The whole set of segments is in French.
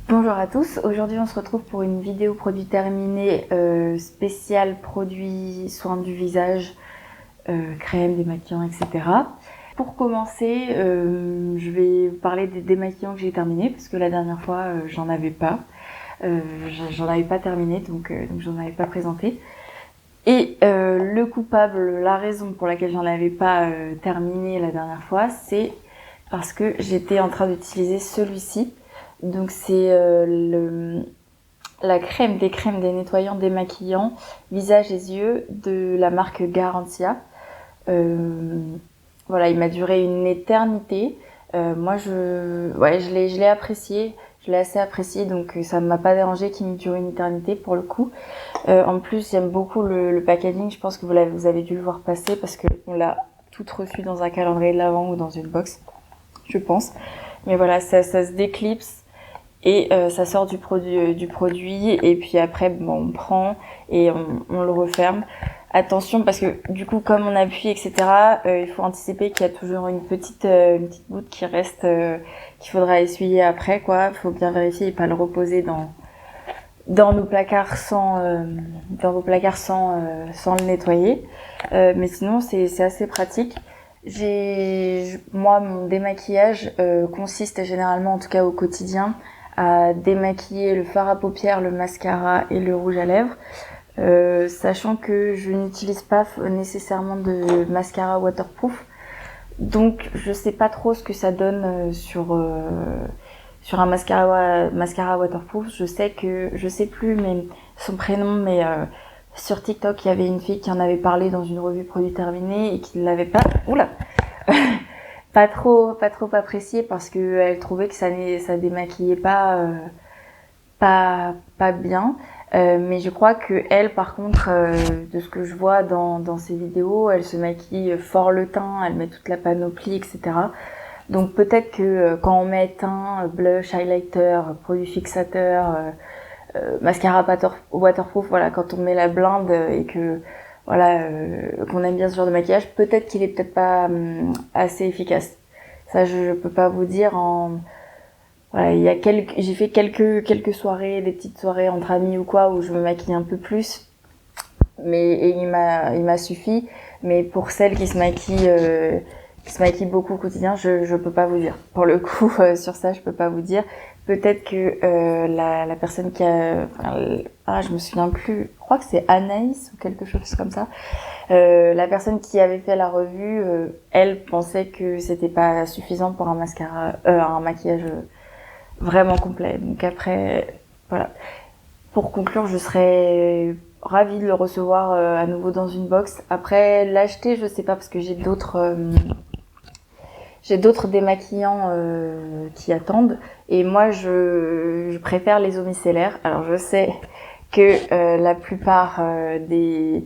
Bonjour à tous, aujourd'hui on se retrouve pour une vidéo produit terminé spéciale produit soins du visage, crème, démaquillant, etc. Pour commencer, je vais vous parler des démaquillants que j'ai terminés parce que la dernière fois j'en avais pas. J'en avais pas terminé donc j'en avais pas présenté. Et le coupable, la raison pour laquelle j'en avais pas terminé la dernière fois, c'est parce que j'étais en train d'utiliser celui-ci. Donc c'est la crème des nettoyants démaquillants visage et yeux de la marque Garantia. Voilà, il m'a duré une éternité. Moi je l'ai apprécié, je l'ai assez apprécié, donc ça m'a pas dérangé qu'il me dure une éternité pour le coup. En plus j'aime beaucoup le packaging, je pense que vous avez dû le voir passer parce que on l'a tout reçu dans un calendrier de l'Avent ou dans une box, je pense. Mais voilà, ça se déclipse. Et ça sort du produit et puis après on prend et on le referme. Attention parce que du coup comme on appuie etc, il faut anticiper qu'il y a toujours une petite goutte qui reste, qu'il faudra essuyer après quoi. Faut bien vérifier et pas le reposer dans nos placards sans sans le nettoyer. Mais sinon c'est assez pratique. Moi mon démaquillage consiste généralement, en tout cas au quotidien, à démaquiller le fard à paupières, le mascara et le rouge à lèvres, sachant que je n'utilise pas nécessairement de mascara waterproof, donc je sais pas trop ce que ça donne sur un mascara waterproof. Je sais plus mais son prénom, mais sur TikTok il y avait une fille qui en avait parlé dans une revue produit terminé et qui ne l'avait pas pas trop apprécié parce que elle trouvait que ça démaquillait pas bien. Mais je crois que elle, par contre, de ce que je vois dans ses vidéos, elle se maquille fort le teint, elle met toute la panoplie, etc. Donc peut-être que quand on met teint, blush, highlighter, produit fixateur, mascara waterproof, voilà, quand on met la blinde et que voilà, qu'on aime bien ce genre de maquillage, peut-être qu'il est peut-être pas assez efficace. Ça, je peux pas vous dire. Voilà, j'ai fait quelques soirées, des petites soirées entre amis ou quoi, où je me maquille un peu plus, et il m'a suffi. Mais pour celles qui se maquillent beaucoup au quotidien, je peux pas vous dire. Pour le coup, sur ça, je peux pas vous dire. Peut-être que la personne qui a, je me souviens plus. Je crois que c'est Anaïs ou quelque chose comme ça. La personne qui avait fait la revue, elle pensait que c'était pas suffisant pour un maquillage vraiment complet. Donc après, voilà. Pour conclure, je serais ravie de le recevoir à nouveau dans une box. Après, l'acheter, je sais pas parce que j'ai d'autres démaquillants qui attendent. Et moi, je préfère les eaux micellaires. Alors, je sais que la plupart des,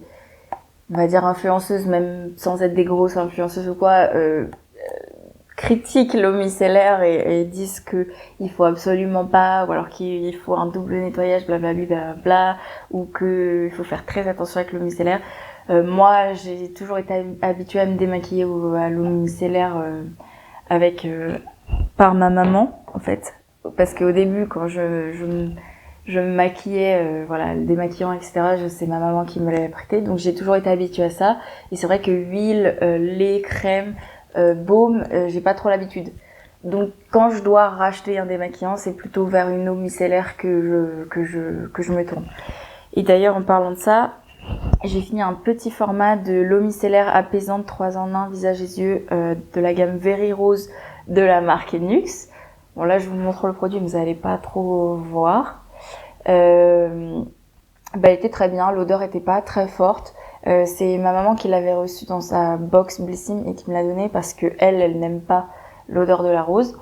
on va dire, influenceuses, même sans être des grosses influenceuses ou quoi, critiquent l'eau micellaire et disent que il faut absolument pas, ou alors qu'il faut un double nettoyage, blablabla, ou que il faut faire très attention avec l'eau micellaire. Moi, j'ai toujours été habituée à me démaquiller à l'eau micellaire par ma maman, en fait, parce qu'au début, quand je me maquillais, voilà, le démaquillant, etc., c'est ma maman qui me l'avait prêté, donc j'ai toujours été habituée à ça. Et c'est vrai que huile, lait, crème, baume, j'ai pas trop l'habitude. Donc quand je dois racheter un démaquillant, c'est plutôt vers une eau micellaire que je me tourne. Et d'ailleurs, en parlant de ça, j'ai fini un petit format de l'eau micellaire apaisante 3 en 1 visage et yeux de la gamme Very Rose de la marque Nux. Bon là, je vous montre le produit, mais vous allez pas trop voir. Elle était très bien, l'odeur était pas très forte. C'est ma maman qui l'avait reçu dans sa box Blissim et qui me l'a donné parce que elle n'aime pas l'odeur de la rose.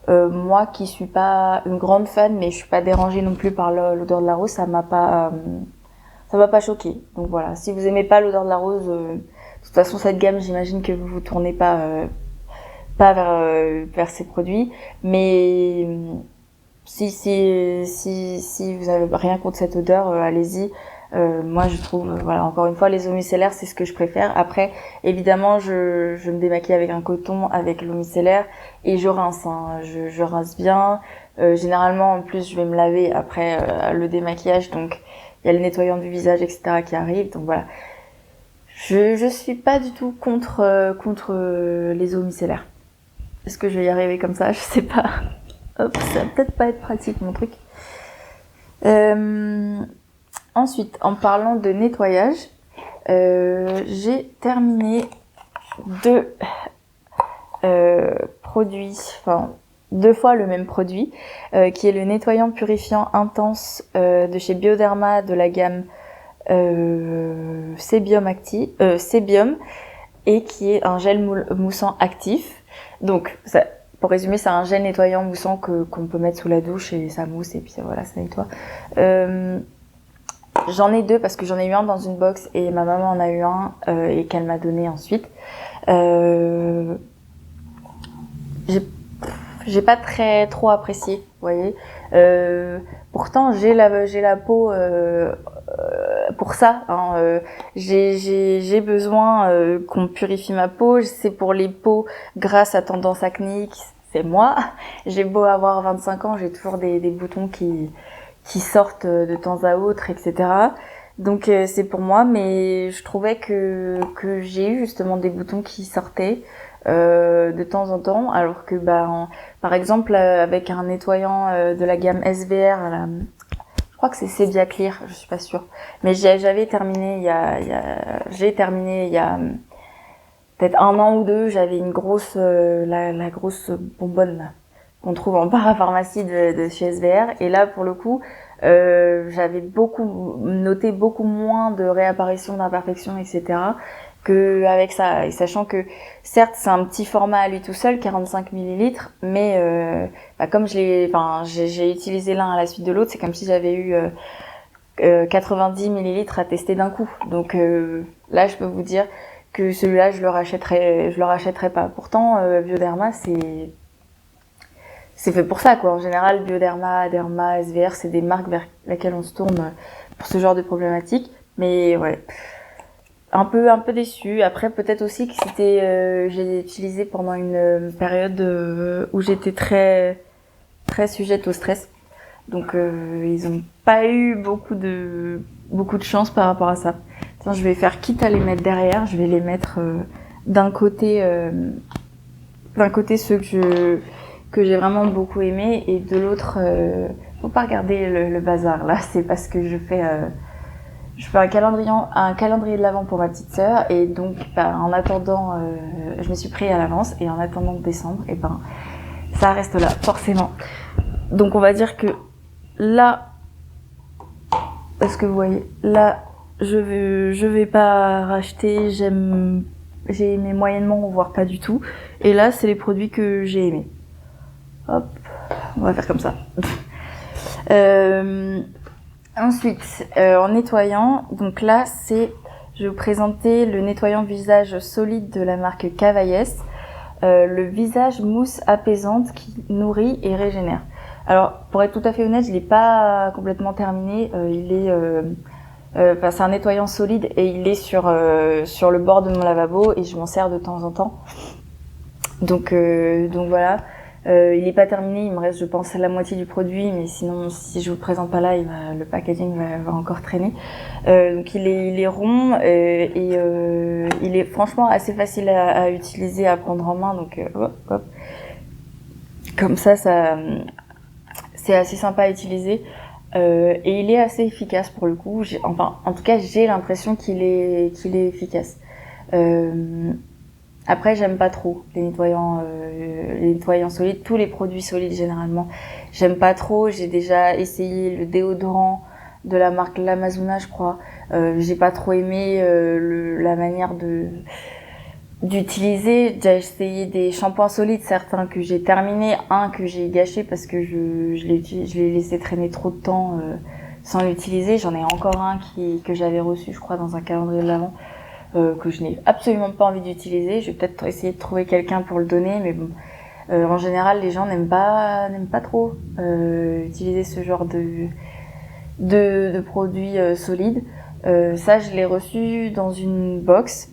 Moi qui suis pas une grande fan, mais je suis pas dérangée non plus par l'odeur de la rose, ça m'a pas choqué. Donc voilà, si vous aimez pas l'odeur de la rose, de toute façon cette gamme, j'imagine que vous vous tournez pas vers ces produits. Mais si vous avez rien contre cette odeur, allez-y. Moi, je trouve, voilà, encore une fois, les eaux micellaires, c'est ce que je préfère. Après, évidemment, je me démaquille avec un coton, avec l'eau micellaire, et je rince. Hein. Je rince bien. Généralement, en plus, je vais me laver après le démaquillage, donc il y a le nettoyant du visage, etc. qui arrive. Donc voilà, je suis pas du tout contre les eaux micellaires. Est-ce que je vais y arriver comme ça? Je sais pas. Hop, ça va peut-être pas être pratique mon truc. Ensuite, en parlant de nettoyage, j'ai terminé deux produits, enfin 2 fois le même produit, qui est le nettoyant purifiant intense de chez Bioderma de la gamme Sebium et qui est un gel moussant actif. Donc, ça, pour résumer, c'est un gel nettoyant moussant qu'on peut mettre sous la douche et ça mousse et puis voilà, ça nettoie. J'en ai 2 parce que j'en ai eu un dans une box et ma maman en a eu un et qu'elle m'a donné ensuite. J'ai pas trop apprécié, vous voyez. Pourtant j'ai la peau pour ça. Hein, j'ai besoin qu'on purifie ma peau. C'est pour les peaux grasses à tendance acnéique, c'est moi. J'ai beau avoir 25 ans, j'ai toujours des boutons qui sortent de temps à autre, etc. Donc c'est pour moi, mais je trouvais que j'ai eu justement des boutons qui sortaient de temps en temps, alors que par exemple avec un nettoyant de la gamme SVR, je crois que c'est Sebia Clear, je suis pas sûre, mais j'ai terminé il y a peut-être 1 an ou 2, j'avais une grosse la grosse bonbonne là, qu'on trouve en parapharmacie de chez SVR, et là pour le coup j'avais noté beaucoup moins de réapparitions d'imperfections, etc. que avec ça, et sachant que certes c'est un petit format à lui tout seul, 45 millilitres, mais comme j'ai utilisé l'un à la suite de l'autre, c'est comme si j'avais eu 90 millilitres à tester d'un coup. Donc là je peux vous dire que celui-là je le rachèterai pas. Pourtant Bioderma c'est fait pour ça, quoi. En général, Bioderma, Derma, SVR, c'est des marques vers lesquelles on se tourne pour ce genre de problématiques. Mais ouais, un peu déçue. Après, peut-être aussi que j'ai utilisé pendant une période où j'étais très sujette au stress. Donc ils ont pas eu beaucoup de chance par rapport à ça. Tiens, je vais faire, quitte à les mettre derrière, je vais les mettre d'un côté ceux que j'ai vraiment beaucoup aimé, et de l'autre faut pas regarder le bazar là, c'est parce que je fais un calendrier de l'Avent pour ma petite sœur, et donc en attendant je me suis pris à l'avance, et en attendant décembre, et ça reste là forcément. Donc on va dire que là, est-ce que vous voyez, là je vais pas racheter, j'ai aimé moyennement, voire pas du tout, et là c'est les produits que j'ai aimés. Hop, on va faire comme ça. Ensuite, en nettoyant, donc là je vais vous présenter le nettoyant visage solide de la marque Cavaillès, le visage mousse apaisante qui nourrit et régénère. Alors, pour être tout à fait honnête, je l'ai pas complètement terminé. C'est un nettoyant solide et il est sur le bord de mon lavabo, et je m'en sers de temps en temps. Donc voilà. Il n'est pas terminé, il me reste je pense la moitié du produit, mais sinon si je vous le présente pas là, le packaging va encore traîner. Donc il est rond et il est franchement assez facile à utiliser, à prendre en main, donc hop. Comme ça c'est assez sympa à utiliser, et il est assez efficace pour le coup. En tout cas j'ai l'impression qu'il est efficace. Après, j'aime pas trop les nettoyants solides, tous les produits solides généralement. J'aime pas trop. J'ai déjà essayé le déodorant de la marque L'Amazona, je crois. J'ai pas trop aimé la manière d'utiliser. J'ai déjà essayé des shampoings solides, certains que j'ai terminé, un que j'ai gâché parce que je l'ai laissé traîner trop de temps sans l'utiliser. J'en ai encore un que j'avais reçu, je crois, dans un calendrier de l'Avent, que je n'ai absolument pas envie d'utiliser. Je vais peut-être essayer de trouver quelqu'un pour le donner, mais bon, en général les gens n'aiment pas trop utiliser ce genre de produits solides. Ça, je l'ai reçu dans une box.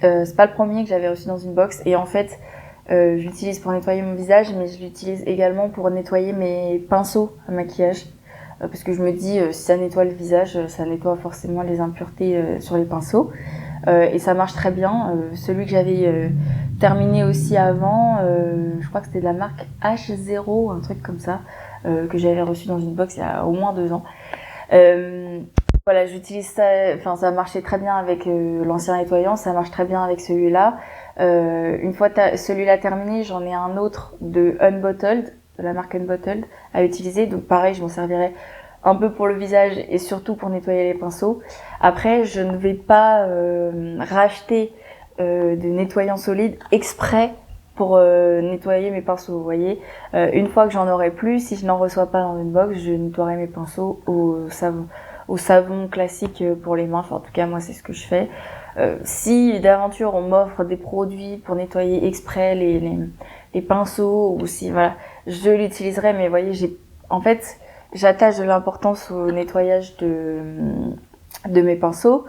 C'est pas le premier que j'avais reçu dans une box. Et en fait, j'utilise pour nettoyer mon visage, mais je l'utilise également pour nettoyer mes pinceaux à maquillage. Parce que je me dis, si ça nettoie le visage, ça nettoie forcément les impuretés sur les pinceaux. Et ça marche très bien. Celui que j'avais terminé aussi avant, je crois que c'était de la marque H0, un truc comme ça, que j'avais reçu dans une box il y a au moins 2 ans. Voilà, j'utilise ça, enfin ça marchait très bien avec l'ancien nettoyant, ça marche très bien avec celui-là. Une fois celui-là terminé, j'en ai un autre de Unbottled, de la marque Unbottled, à utiliser. Donc pareil, je m'en servirai un peu pour le visage et surtout pour nettoyer les pinceaux. Après, je ne vais pas racheter des nettoyants solides exprès pour nettoyer mes pinceaux, vous voyez. Une fois que j'en aurai plus, si je n'en reçois pas dans une box, je nettoierai mes pinceaux au savon classique pour les mains. Enfin, en tout cas, moi, c'est ce que je fais. Si d'aventure on m'offre des produits pour nettoyer exprès les pinceaux, ou si voilà, je l'utiliserai. Mais vous voyez, en fait, j'attache de l'importance au nettoyage de mes pinceaux,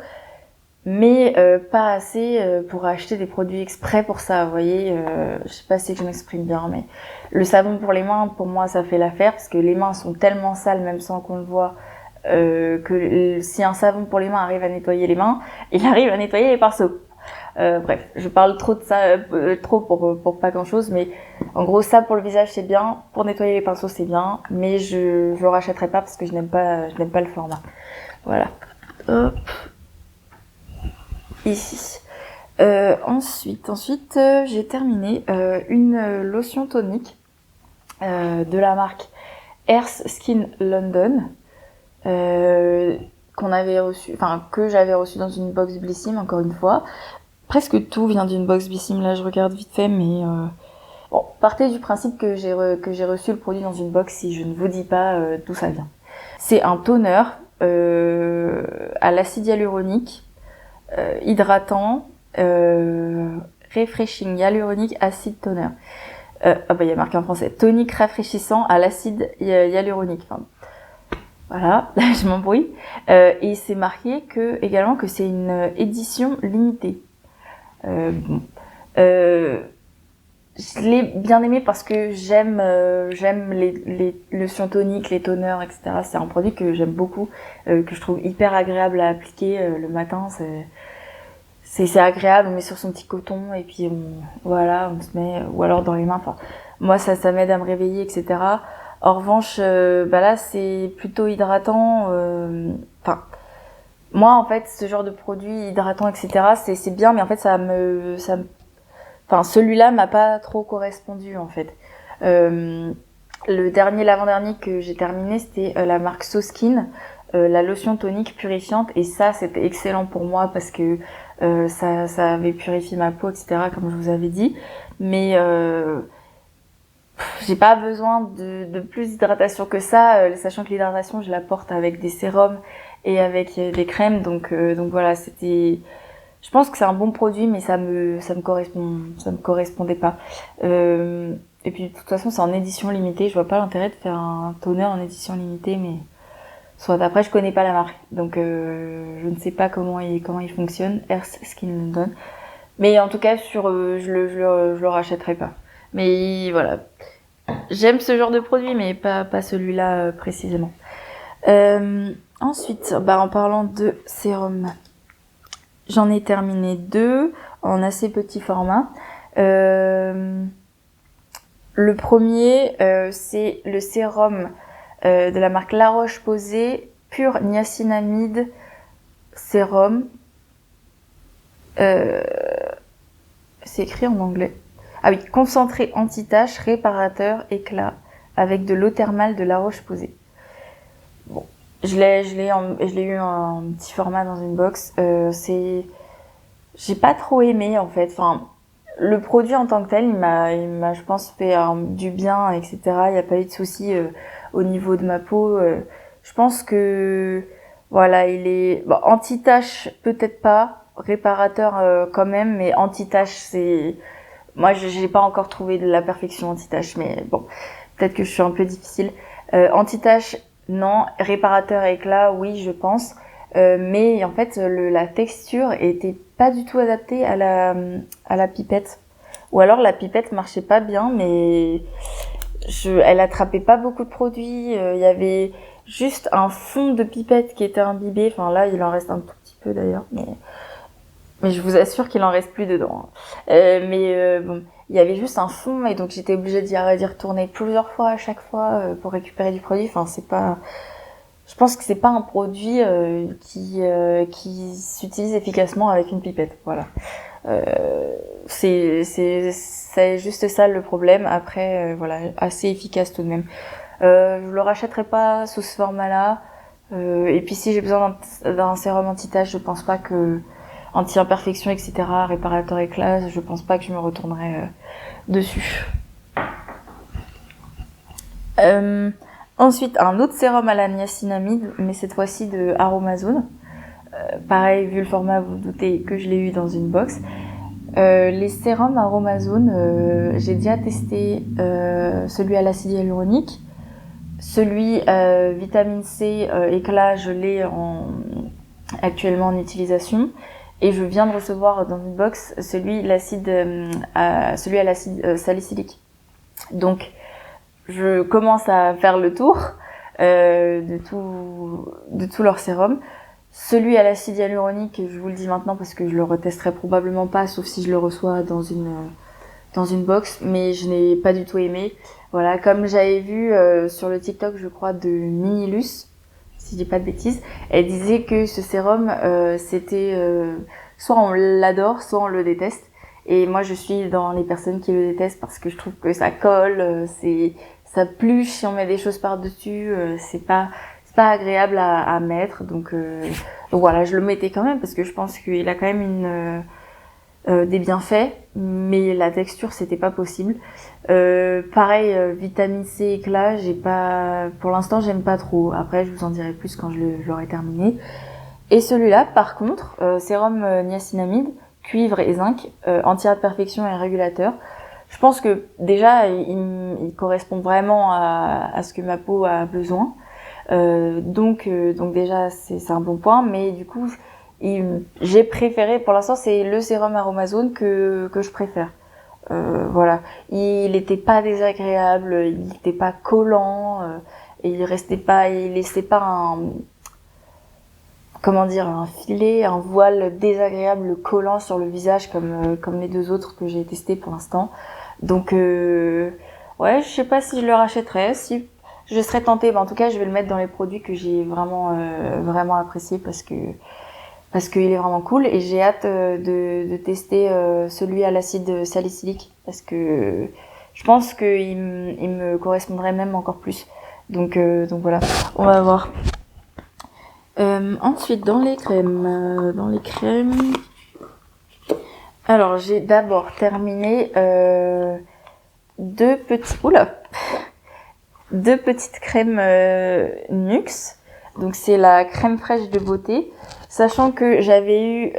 mais pas assez pour acheter des produits exprès pour ça. Vous voyez, je sais pas si je m'exprime bien, mais le savon pour les mains, pour moi, ça fait l'affaire parce que les mains sont tellement sales, même sans qu'on le voit. Que si un savon pour les mains arrive à nettoyer les mains, il arrive à nettoyer les pinceaux. Bref, je parle trop de ça, trop pour pas grand chose, mais en gros ça pour le visage c'est bien, pour nettoyer les pinceaux c'est bien, mais je le rachèterai pas parce que je n'aime pas le format. Voilà. Hop. Ici. Ensuite, j'ai terminé une lotion tonique de la marque Earth Skin London. Qu'on avait reçu, enfin que j'avais reçu dans une box Blissim, encore une fois. Presque tout vient d'une box Blissim, là je regarde vite fait, mais bon, partez du principe que j'ai reçu le produit dans une box si je ne vous dis pas d'où ça vient. C'est un toner à l'acide hyaluronique, hydratant, refreshing hyaluronique acid toner. Ah bah il y a marqué en français, tonique rafraîchissant à l'acide hyaluronique. Enfin, voilà, je m'embrouille. Et c'est marqué également que c'est une édition limitée. Bon. Je l'ai bien aimé parce que j'aime les lotions toniques, les toners, etc. C'est un produit que j'aime beaucoup, que je trouve hyper agréable à appliquer le matin. C'est agréable, on met sur son petit coton et puis on se met, ou alors dans les mains. Enfin, moi ça m'aide à me réveiller, etc. En revanche, là c'est plutôt hydratant. Moi en fait ce genre de produit hydratant, etc. c'est bien, mais en fait celui-là m'a pas trop correspondu en fait. L'avant-dernier que j'ai terminé, c'était la marque So Skin, la lotion tonique purifiante, et ça c'était excellent pour moi parce que ça avait purifié ma peau, etc. comme je vous avais dit. Mais j'ai pas besoin de plus d'hydratation que ça, sachant que l'hydratation je la porte avec des sérums et avec des crèmes, donc voilà, je pense que c'est un bon produit, mais ça me correspondait pas. Et puis de toute façon c'est en édition limitée, je vois pas l'intérêt de faire un toner en édition limitée, mais soit après je connais pas la marque, donc je ne sais pas comment il fonctionne, Earth Skin London. Mais en tout cas je le rachèterai pas. Mais voilà, j'aime ce genre de produit, mais pas celui-là précisément. Ensuite, en parlant de sérum, j'en ai terminé 2 en assez petit format. Le premier, c'est le sérum de la marque La Roche-Posay, pur niacinamide sérum. C'est écrit en anglais. Ah oui, concentré anti-tache, réparateur, éclat, avec de l'eau thermale de La Roche-Posay. Bon, je l'ai eu en petit format dans une box. J'ai pas trop aimé en fait. Enfin, le produit en tant que tel, il m'a, je pense, fait du bien, etc. Il n'y a pas eu de soucis au niveau de ma peau. Je pense que voilà, il est anti-tache, peut-être pas, réparateur quand même, mais anti-tache, c'est moi, j'ai pas encore trouvé de la perfection anti-tache, mais bon, peut-être que je suis un peu difficile. Anti-tache, non. Réparateur à éclat, oui, je pense. mais en fait la texture était pas du tout adaptée à la pipette. Ou alors la pipette marchait pas bien, mais elle attrapait pas beaucoup de produits. Il y avait juste un fond de pipette qui était imbibé. Enfin là, il en reste un tout petit peu d'ailleurs, mais je vous assure qu'il en reste plus dedans. Bon, il y avait juste un fond et donc j'étais obligée d'y retourner plusieurs fois à chaque fois pour récupérer du produit. Enfin, c'est pas. Je pense que c'est pas un produit qui s'utilise efficacement avec une pipette. Voilà. C'est juste ça le problème. Après, voilà, assez efficace tout de même. Je le rachèterai pas sous ce format-là. Et puis si j'ai besoin d'un sérum anti-tache, je pense pas que anti-imperfection, etc., réparateur éclat, je pense pas que je me retournerai dessus. Ensuite, un autre sérum à la niacinamide, mais cette fois-ci de Aromazone. Pareil, vu le format, vous doutez que je l'ai eu dans une box. Les sérums Aromazone, j'ai déjà testé celui à l'acide hyaluronique. Celui vitamine C éclat, je l'ai actuellement en utilisation. Et je viens de recevoir dans une box celui à l'acide salicylique. Donc, je commence à faire le tour de tous leurs sérums. Celui à l'acide hyaluronique, je vous le dis maintenant parce que je le retesterai probablement pas, sauf si je le reçois dans une box, mais je n'ai pas du tout aimé. Voilà, comme j'avais vu sur le TikTok, je crois, de Minilus, si je dis pas de bêtises, elle disait que ce sérum, c'était soit on l'adore, soit on le déteste. Et moi, je suis dans les personnes qui le détestent parce que je trouve que ça colle, ça pluche si on met des choses par-dessus, c'est pas agréable à mettre. Donc voilà, je le mettais quand même parce que je pense qu'il a quand même des bienfaits, mais la texture c'était pas possible. Pareil, vitamine C éclat, pour l'instant j'aime pas trop. Après je vous en dirai plus quand je l'aurai terminé. Et celui-là par contre, sérum niacinamide, cuivre et zinc, anti-imperfection et régulateur. Je pense que déjà il correspond vraiment à ce que ma peau a besoin. Donc déjà c'est un bon point, mais du coup j'ai préféré, pour l'instant c'est le sérum Aromazone que je préfère. Voilà, il était pas désagréable, il était pas collant, et il laissait pas un filet, un voile désagréable collant sur le visage comme les deux autres que j'ai testés pour l'instant. Donc ouais, je sais pas si je le rachèterais, si je serais tentée, en tout cas je vais le mettre dans les produits que j'ai vraiment apprécié parce qu'il est vraiment cool, et j'ai hâte de tester celui à l'acide salicylique parce que je pense qu'il me correspondrait même encore plus. Donc voilà, on va voir. Ensuite dans les crèmes, alors j'ai d'abord terminé deux petites crèmes Nuxe. Donc c'est la crème fraîche de beauté, sachant que j'avais eu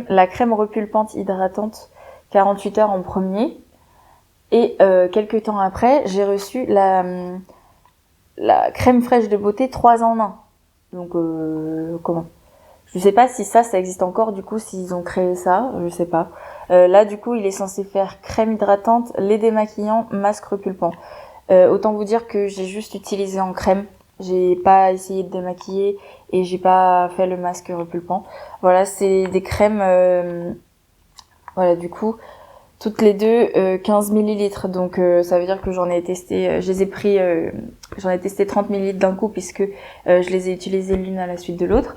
la crème repulpante hydratante 48 heures en premier, et quelques temps après j'ai reçu la crème fraîche de beauté 3 en 1. Donc je sais pas si ça existe encore, du coup s'ils ont créé ça, je sais pas. Là du coup il est censé faire crème hydratante, lait démaquillant, masque repulpant. Autant vous dire que j'ai juste utilisé en crème. J'ai pas essayé de démaquiller et j'ai pas fait le masque repulpant. Voilà, c'est des crèmes, voilà, du coup, toutes les deux 15 millilitres. Donc ça veut dire que j'en ai testé, j'en ai testé 30 millilitres d'un coup puisque je les ai utilisées l'une à la suite de l'autre.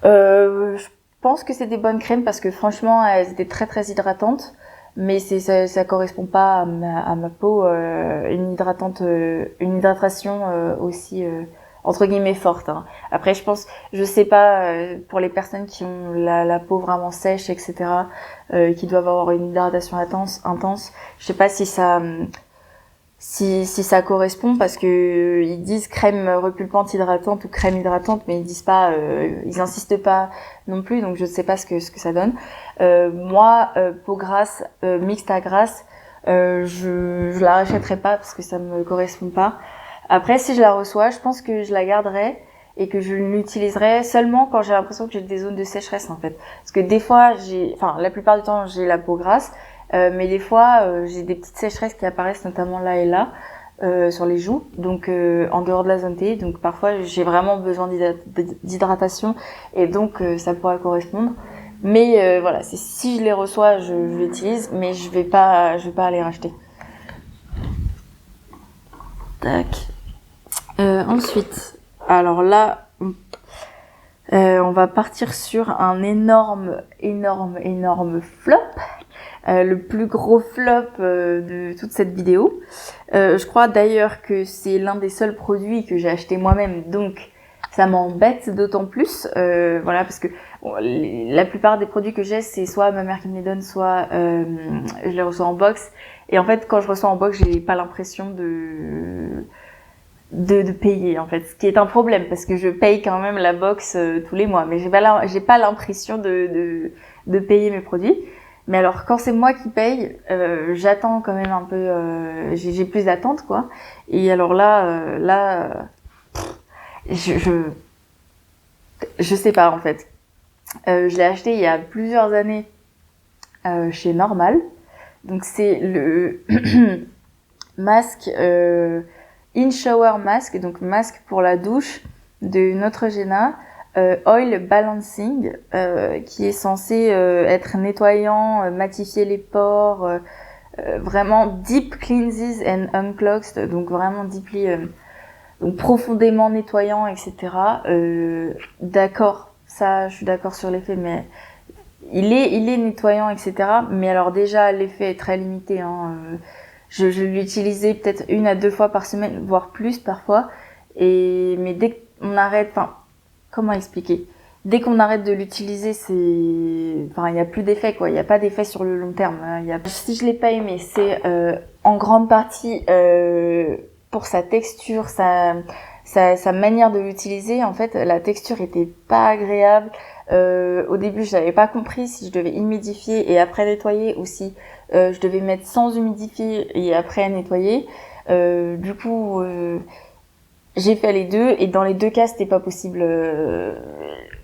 Je pense que c'est des bonnes crèmes parce que franchement, elles étaient très très hydratantes. Mais ça correspond pas à ma peau, une hydratation aussi entre guillemets forte, hein. Après je sais pas, pour les personnes qui ont la peau vraiment sèche, etc., qui doivent avoir une hydratation intense, je sais pas si ça correspond, parce que ils disent crème repulpante hydratante ou crème hydratante, mais ils disent pas, ils insistent pas non plus, donc je sais pas ce que ça donne. Moi, peau grasse, mixte à grasse, je la rachèterai pas parce que ça me correspond pas. Après, si je la reçois, je pense que je la garderai, et que je l'utiliserai seulement quand j'ai l'impression que j'ai des zones de sécheresse en fait. Parce que des fois, la plupart du temps, j'ai la peau grasse, mais des fois, j'ai des petites sécheresses qui apparaissent notamment là et là. Sur les joues, donc en dehors de la zone T, donc parfois j'ai vraiment besoin d'hydratation et donc ça pourrait correspondre. Mais voilà, si je les reçois, je l'utilise, mais je vais pas les racheter. Tac. Ensuite, alors là, on va partir sur un énorme flop. Le plus gros flop de toute cette vidéo. Je crois d'ailleurs que c'est l'un des seuls produits que j'ai acheté moi-même, donc ça m'embête d'autant plus. Voilà, parce que la plupart des produits que j'ai, c'est soit ma mère qui me les donne, soit je les reçois en box. Et en fait, quand je reçois en box, j'ai pas l'impression de payer en fait, ce qui est un problème parce que je paye quand même la box tous les mois, mais j'ai pas l'impression de payer mes produits. Mais alors quand c'est moi qui paye, j'attends quand même un peu, j'ai plus d'attente quoi. Et alors là, je sais pas en fait. Je l'ai acheté il y a plusieurs années chez Normal. Donc c'est le masque In Shower Mask, donc masque pour la douche de Neutrogena. Oil Balancing, qui est censé être nettoyant, matifier les pores, vraiment deep cleanses and unclogs, donc vraiment deeply, donc profondément nettoyant, etc. D'accord, ça, je suis d'accord sur l'effet, mais il est nettoyant, etc. Mais alors déjà, l'effet est très limité. Hein. Je l'utilisais peut-être 1 à 2 fois par semaine, voire plus parfois. Mais dès qu'on arrête, comment expliquer? Dès qu'on arrête de l'utiliser, il y a plus d'effet, quoi. Il y a pas d'effet sur le long terme. Si je l'ai pas aimé, c'est en grande partie pour sa texture, sa manière de l'utiliser. En fait, la texture était pas agréable. Au début, je n'avais pas compris si je devais humidifier et après nettoyer ou si je devais mettre sans humidifier et après nettoyer. Du coup, j'ai fait les deux et dans les deux cas c'était pas possible,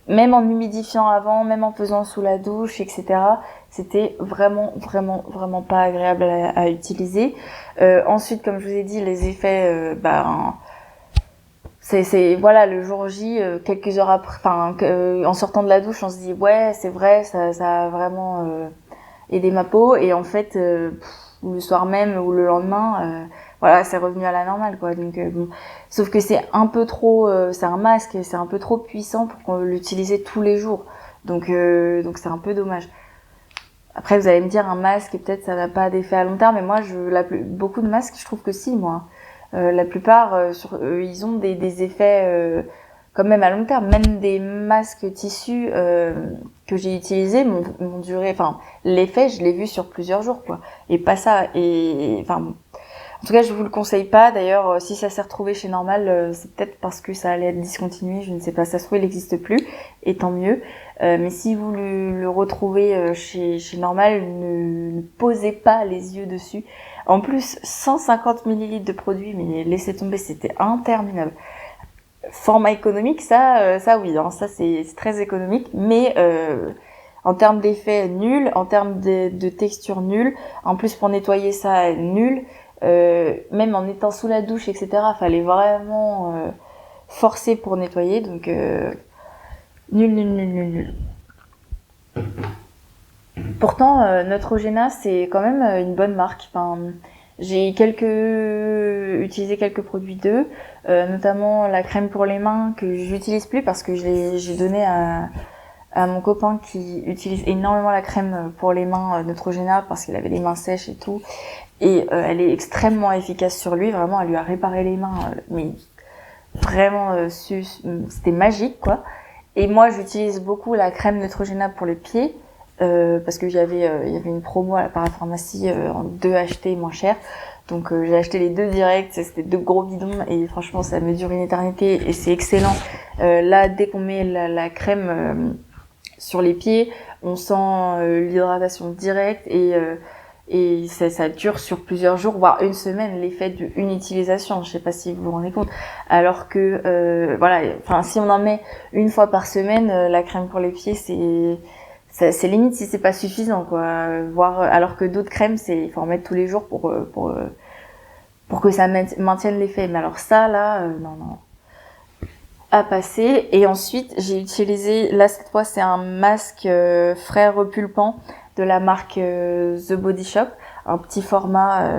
même en humidifiant avant, même en faisant sous la douche, etc. C'était vraiment pas agréable à utiliser. Ensuite, comme je vous ai dit, les effets, c'est voilà, le jour J, quelques heures après, en sortant de la douche, on se dit ouais c'est vrai, ça a vraiment aidé ma peau et en fait le soir même ou le lendemain voilà, c'est revenu à la normale quoi. Donc bon, sauf que c'est un peu trop c'est un masque, c'est un peu trop puissant pour qu'on l'utilise tous les jours. Donc c'est un peu dommage. Après vous allez me dire un masque peut-être ça n'a pas d'effet à long terme, mais moi beaucoup de masques, je trouve que si moi. La plupart ils ont des effets quand même à long terme, même des masques tissus que j'ai utilisés m'ont duré, l'effet je l'ai vu sur plusieurs jours quoi, et pas ça, et en tout cas je vous le conseille pas. D'ailleurs si ça s'est retrouvé chez Normal, c'est peut-être parce que ça allait être discontinué, je ne sais pas, ça se trouve il n'existe plus et tant mieux, mais si vous le retrouvez chez Normal, ne posez pas les yeux dessus. En plus 150 ml de produits, mais laissez tomber, c'était interminable. Format économique, ça oui, hein, ça c'est très économique, mais en termes d'effet nul, en termes de texture nul, en plus pour nettoyer ça nul, même en étant sous la douche, etc. Fallait vraiment forcer pour nettoyer, donc nul. Pourtant Neutrogena c'est quand même une bonne marque. J'ai utilisé quelques produits d'eux, notamment la crème pour les mains que j'utilise plus parce que j'ai donné à mon copain qui utilise énormément la crème pour les mains Neutrogena parce qu'il avait les mains sèches et tout. Et elle est extrêmement efficace sur lui, vraiment, elle lui a réparé les mains, mais vraiment, c'était magique quoi. Et moi j'utilise beaucoup la crème Neutrogena pour les pieds. Parce que il y avait une promo à la parapharmacie en 2 achetés moins cher, donc j'ai acheté les 2 directs, c'était 2 gros bidons et franchement ça me dure une éternité et c'est excellent. Là dès qu'on met la crème sur les pieds, on sent l'hydratation directe et et ça dure sur plusieurs jours, voire une semaine, l'effet d'une utilisation. Je sais pas si vous vous rendez compte. Alors que, voilà, enfin, si on en met une fois par semaine, la crème pour les pieds, c'est limite si c'est pas suffisant, quoi. Voire, alors que d'autres crèmes, il faut en mettre tous les jours pour que ça maintienne l'effet. Mais alors ça, là, non. À passer. Et ensuite, j'ai utilisé, là, cette fois, c'est un masque frais repulpant de la marque The Body Shop, un petit format,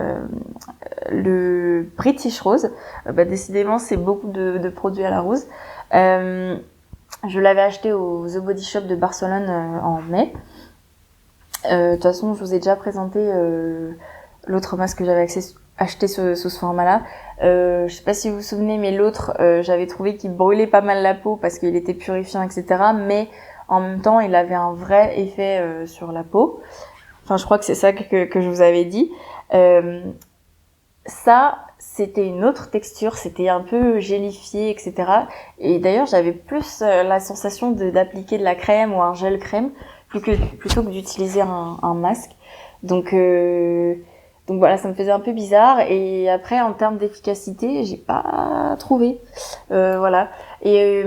le British Rose. Décidément, c'est beaucoup de produits à la rose. Je l'avais acheté au The Body Shop de Barcelone en mai. De toute façon, je vous ai déjà présenté l'autre masque que j'avais acheté sous ce format-là. Je sais pas si vous vous souvenez, mais l'autre, j'avais trouvé qu'il brûlait pas mal la peau parce qu'il était purifiant, etc. Mais en même temps, il avait un vrai effet sur la peau. Enfin, je crois que c'est ça que je vous avais dit. Ça, c'était une autre texture, c'était un peu gélifié, etc. Et d'ailleurs, j'avais plus la sensation d'appliquer de la crème ou un gel crème plutôt que d'utiliser un masque. Donc voilà, ça me faisait un peu bizarre. Et après, en termes d'efficacité, j'ai pas trouvé. Voilà. Et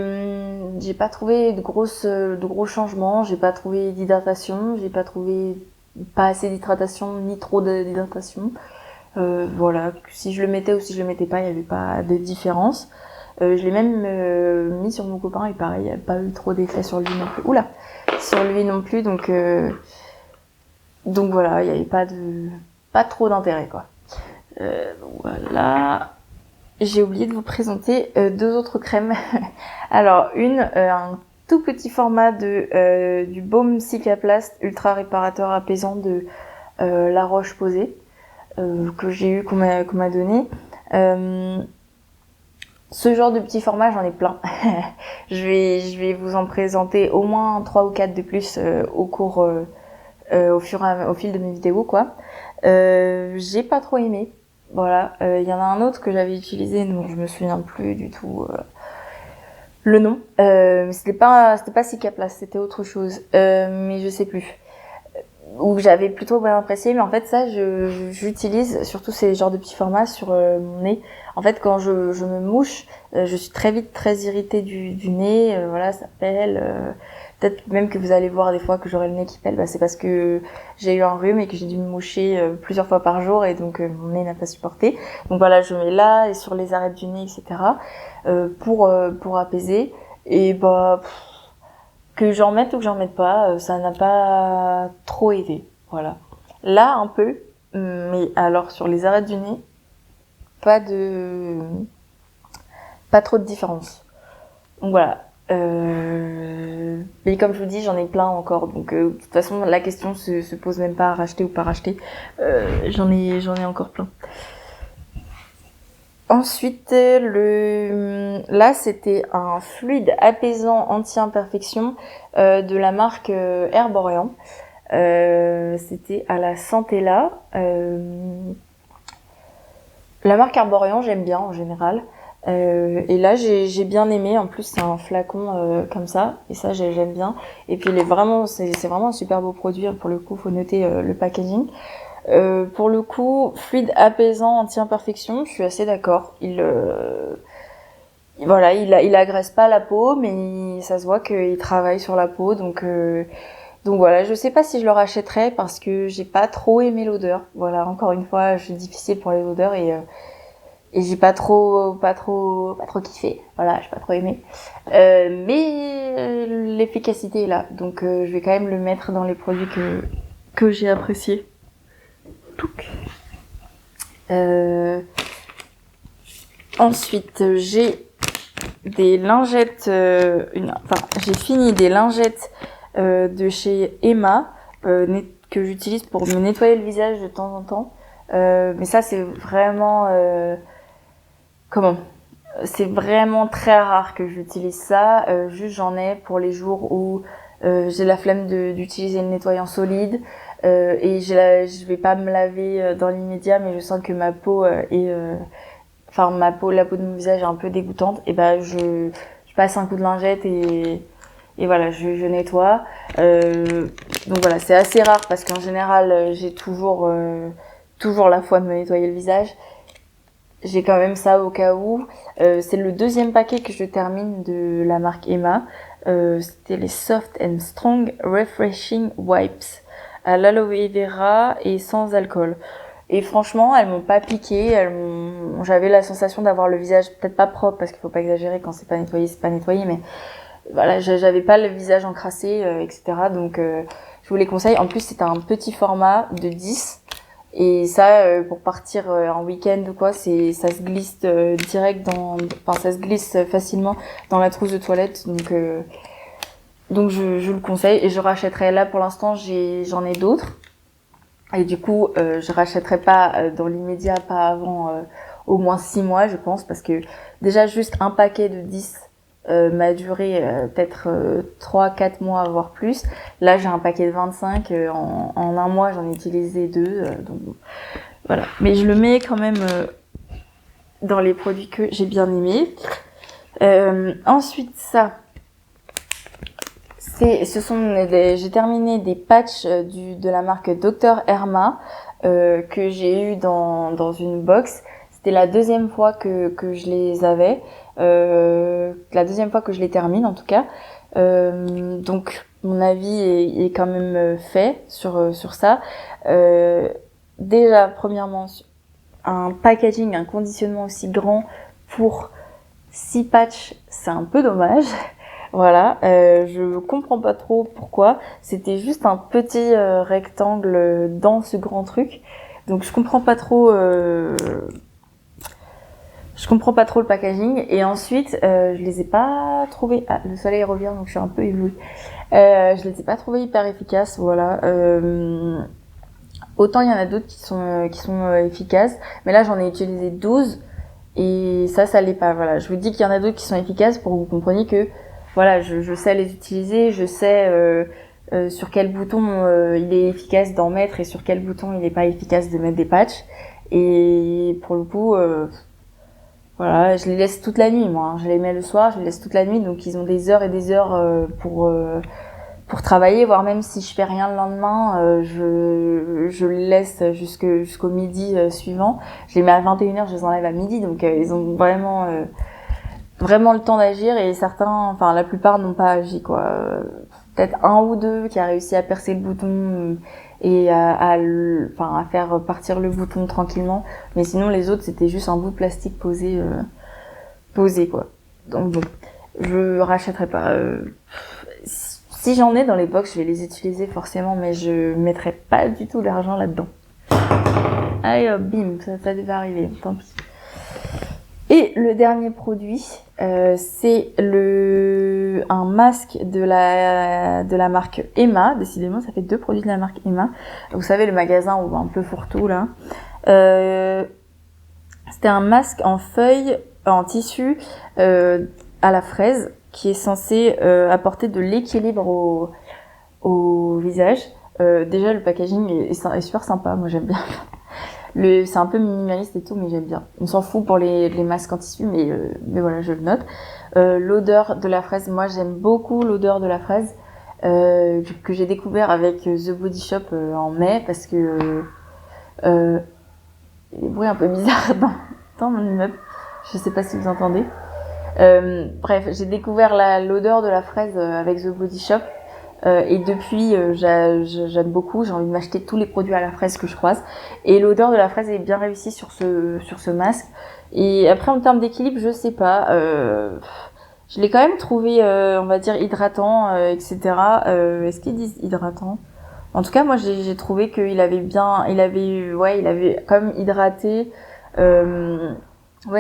j'ai pas trouvé de gros changements. J'ai pas trouvé d'hydratation. J'ai pas trouvé pas assez d'hydratation ni trop d'hydratation. Voilà. Si je le mettais ou si je le mettais pas, il y avait pas de différence. Je l'ai même mis sur mon copain et pareil, il n'y a pas eu trop d'effet sur lui non plus. Oula, sur lui non plus. Donc voilà, il n'y avait pas trop d'intérêt, quoi. Voilà. J'ai oublié de vous présenter deux autres crèmes. Alors, un tout petit format du baume Cicaplast ultra réparateur apaisant de La Roche-Posay que j'ai eu, qu'on m'a donné. Ce genre de petit format, j'en ai plein. Je vais vous en présenter au moins 3 ou 4 de plus au fil de mes vidéos, quoi. J'ai pas trop aimé. Voilà. Il y en a un autre que j'avais utilisé, dont je me souviens plus du tout le nom. C'était pas Cicaplast, c'était autre chose. Mais je sais plus. Ou j'avais plutôt bien apprécié, mais en fait ça j'utilise surtout ces genres de petits formats sur mon nez. En fait quand je me mouche, je suis très vite très irritée du nez, voilà, ça pèle. Peut-être même que vous allez voir des fois que j'aurai le nez qui pèle, c'est parce que j'ai eu un rhume et que j'ai dû me moucher plusieurs fois par jour et donc mon nez n'a pas supporté. Donc voilà, je mets là et sur les arêtes du nez, etc. Pour apaiser. Et que j'en mette ou que j'en mette pas, ça n'a pas trop aidé. Voilà. Là, un peu, mais alors sur les arêtes du nez, pas trop de différence. Donc voilà. Mais comme je vous dis, j'en ai plein encore. Donc de toute façon, la question se pose même pas à racheter ou pas racheter. J'en ai encore plein. Ensuite, là, c'était un fluide apaisant anti-imperfection de la marque Herborian. C'était à la Centella. La marque Herborian, j'aime bien en général. Et là, j'ai bien aimé. En plus, c'est un flacon comme ça, et ça, j'aime bien. Et puis, c'est vraiment un super beau produit. Pour le coup, faut noter le packaging. Pour le coup, fluide apaisant anti-imperfection, je suis assez d'accord. Il agresse pas la peau, mais ça se voit qu'il travaille sur la peau, donc voilà. Je sais pas si je le rachèterais parce que j'ai pas trop aimé l'odeur. Voilà, encore une fois, je suis difficile pour les odeurs et j'ai pas trop kiffé. Voilà, j'ai pas trop aimé. Mais l'efficacité est là, donc je vais quand même le mettre dans les produits que j'ai appréciés. Ensuite, j'ai des lingettes, j'ai fini des lingettes de chez Emma que j'utilise pour me nettoyer le visage de temps en temps. Mais ça, c'est vraiment c'est vraiment très rare que j'utilise ça. Juste j'en ai pour les jours où j'ai la flemme d'utiliser le nettoyant solide. Et je vais pas me laver dans l'immédiat, mais je sens que ma peau la peau de mon visage est un peu dégoûtante. Et je passe un coup de lingette et et voilà, je nettoie. Donc voilà, c'est assez rare parce qu'en général, j'ai toujours la foi de me nettoyer le visage. J'ai quand même ça au cas où. C'est le deuxième paquet que je termine de la marque Emma. C'était les Soft and Strong Refreshing Wipes à l'aloe vera et sans alcool. Et franchement, elles m'ont pas piqué. J'avais la sensation d'avoir le visage peut-être pas propre parce qu'il faut pas exagérer, quand c'est pas nettoyé, mais voilà, j'avais pas le visage encrassé, etc. Donc je vous les conseille. En plus, c'était un petit format de 10. Et ça, pour partir en week-end ou quoi, ça se glisse ça se glisse facilement dans la trousse de toilette. Donc je le conseille et je rachèterai. Là, pour l'instant, j'en ai d'autres. Et du coup, je rachèterai pas dans l'immédiat, pas avant au moins 6 mois, je pense, parce que déjà juste un paquet de 10 m'a duré peut-être 3-4 mois, voire plus. Là, j'ai un paquet de 25. En un mois, j'en ai utilisé 2. Donc voilà. Mais je le mets quand même dans les produits que j'ai bien aimés. Ensuite, j'ai terminé des patchs de la marque Dr Herma que j'ai eu dans une box. C'était la deuxième fois que je les avais. La deuxième fois que je les termine en tout cas. Donc mon avis est quand même fait sur ça. Déjà premièrement, un packaging, un conditionnement aussi grand pour 6 patchs, c'est un peu dommage. Voilà, je comprends pas trop pourquoi. C'était juste un petit rectangle dans ce grand truc. Donc je comprends pas trop le packaging. Et ensuite, je les ai pas trouvés. Ah, le soleil revient, donc je suis un peu éblouie. Je les ai pas trouvés hyper efficaces, voilà. Autant il y en a d'autres qui sont efficaces, mais là j'en ai utilisé 12 et ça l'est pas. Voilà, je vous dis qu'il y en a d'autres qui sont efficaces pour que vous compreniez que voilà, je sais les utiliser, je sais sur quel bouton il est efficace d'en mettre et sur quel bouton il n'est pas efficace de mettre des patchs. Et pour le coup, voilà, je les laisse toute la nuit, moi. Je les mets le soir, je les laisse toute la nuit, donc ils ont des heures et des heures pour travailler, voire même si je fais rien le lendemain, je les laisse jusqu'au midi suivant. Je les mets à 21h, je les enlève à midi, donc ils ont vraiment le temps d'agir, et la plupart n'ont pas agi, quoi. Peut-être un ou deux qui a réussi à percer le bouton et à faire partir le bouton tranquillement, mais sinon les autres c'était juste un bout de plastique posé quoi. Donc bon, je rachèterai pas. Si j'en ai dans les box, je vais les utiliser forcément, mais je mettrai pas du tout d'argent là-dedans. Allez hop, bim, ça devait arriver, tant pis. Et le dernier produit, c'est un masque de la marque Emma. Décidément, ça fait 2 produits de la marque Emma. Vous savez, le magasin où un peu fourre-tout là. C'était un masque en feuille, en tissu à la fraise, qui est censé apporter de l'équilibre au visage. Déjà, le packaging est super sympa. Moi, j'aime bien. C'est un peu minimaliste et tout, mais j'aime bien. On s'en fout pour les masques en tissu, mais voilà, je le note. L'odeur de la fraise, moi j'aime beaucoup l'odeur de la fraise que j'ai découvert avec The Body Shop en mai, parce que il y a des bruits un peu bizarres dans mon immeuble. Je sais pas si vous entendez. Bref, j'ai découvert l'odeur de la fraise avec The Body Shop. Et depuis, j'aime beaucoup. J'ai envie de m'acheter tous les produits à la fraise que je croise. Et l'odeur de la fraise est bien réussie sur ce masque. Et après, en termes d'équilibre, je sais pas. Je l'ai quand même trouvé, on va dire, hydratant, etc. Est-ce qu'ils disent hydratant? En tout cas, moi, j'ai trouvé qu'il avait quand même hydraté.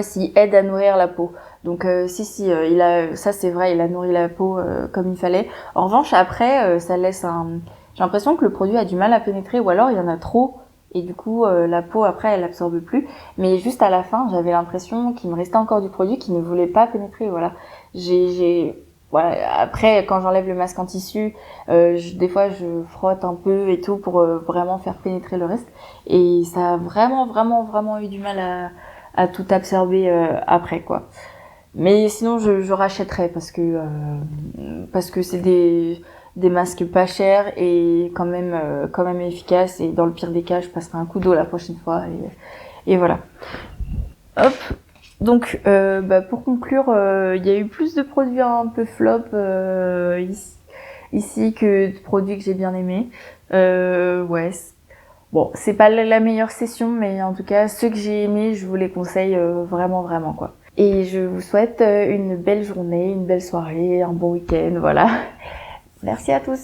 S'il aide à nourrir la peau. Donc ça c'est vrai, il a nourri la peau comme il fallait. En revanche, après, ça laisse j'ai l'impression que le produit a du mal à pénétrer, ou alors il y en a trop et du coup la peau après elle absorbe plus. Mais juste à la fin, j'avais l'impression qu'il me restait encore du produit qui ne voulait pas pénétrer. Voilà. Voilà. Après, quand j'enlève le masque en tissu, des fois je frotte un peu et tout pour vraiment faire pénétrer le reste. Et ça a vraiment eu du mal à tout absorber après, quoi. Mais sinon, je rachèterai parce que c'est des masques pas chers et quand même efficaces. Et dans le pire des cas, je passerai un coup d'eau la prochaine fois. Et voilà. Hop. Donc, pour conclure, il y a eu plus de produits un peu flop ici que de produits que j'ai bien aimés. Ouais. Bon, c'est pas la meilleure session, mais en tout cas, ceux que j'ai aimés, je vous les conseille vraiment, quoi. Et je vous souhaite une belle journée, une belle soirée, un bon week-end, voilà. Merci à tous.